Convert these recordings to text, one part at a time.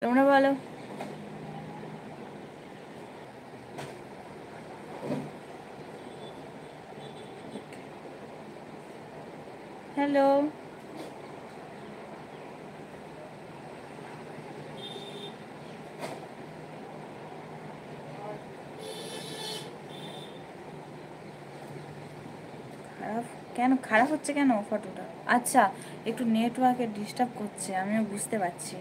তোমরা বলো। হ্যালো। খারাপ কেন? খারাপ হচ্ছে কেন ফটোটা? আচ্ছা, একটু নেটওয়ার্কের ডিস্টার্ব করছে, আমিও বুঝতে পারছি।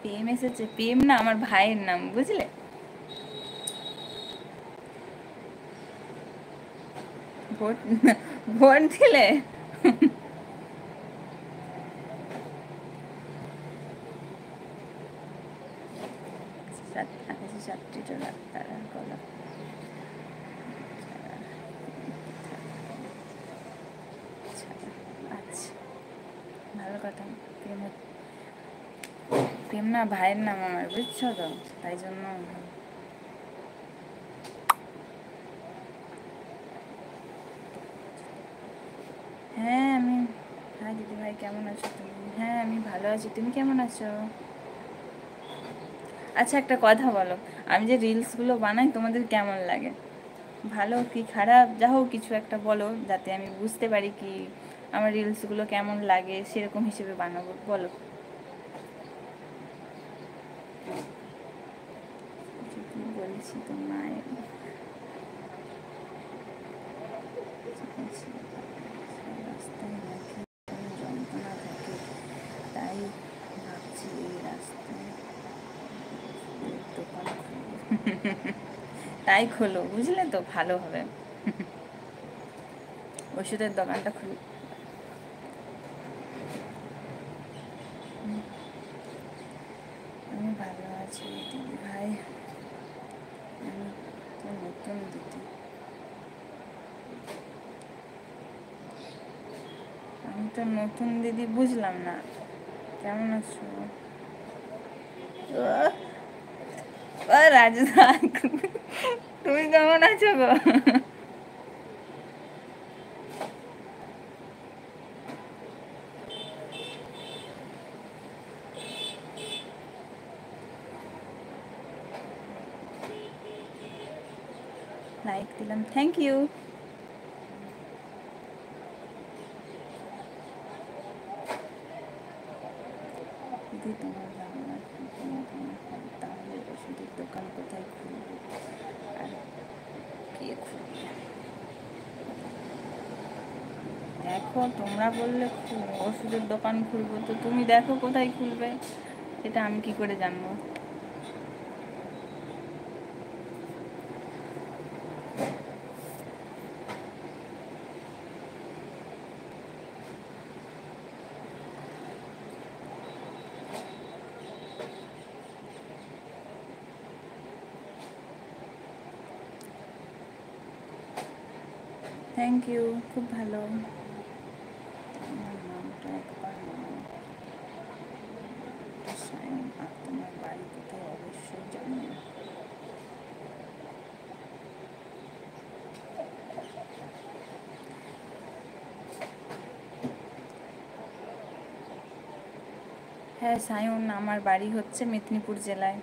প্রেম এসেছে? প্রেম না, আমার ভাইয়ের নাম, বুঝলে? ভোট ভোট দিলে? আকাশে সাতটি তারা গলা। আচ্ছা, ভালো কথা। প্রেম প্রেম না, ভাইয়ের নাম আমার, বুঝছো তো, তাই জন্য। হ্যাঁ আমি, হ্যাঁ দিদি ভাই, কেমন আছো তুমি? হ্যাঁ আমি ভালো আছি, তুমি কেমন আছো? আচ্ছা একটা কথা বলো, আমি যে রিলসগুলো বানাই তোমাদের কেমন লাগে? ভালো কি খারাপ, যা হোক কিছু একটা বলো, যাতে আমি বুঝতে পারি কি আমার রিলসগুলো কেমন লাগে, সেরকম হিসেবে বানাবো, বলো। কি বলছি তোমায়? রাস্তায় নাকি যন্ত্রণা থাকে, তাই ভাবছি এই রাস্তায় দোকান খুলবো। তাই খোলো, বুঝলে তো, ভালো হবে। ওষুধের দোকানটা খুলি। আমি ভালো আছি দিদি ভাই, আমি তো নতুন দিদি, আমি তো নতুন দিদি, বুঝলাম না, কেমন আছো? ও রাজদা, তুমি কেমন আছো গো? লাইক দিলাম, থ্যাংক ইউ। দিদি তোমার ধারণা কি, তাহলে ওষুধের দোকান কোথায় খুলবে আর কে খুলবে? দেখো, তোমরা বললে ওষুধের দোকান খুলবো, তো তুমি দেখো কোথায় খুলবে, এটা আমি কি করে জানবো? থ্যাংক ইউ, খুব ভালো। আমার নামটা একবার সায়ন, আর তোমার বাড়ি কোথায় অবশ্যই জানিও। হ্যাঁ সায়ন, আমার বাড়ি হচ্ছে মেদিনীপুর জেলায়।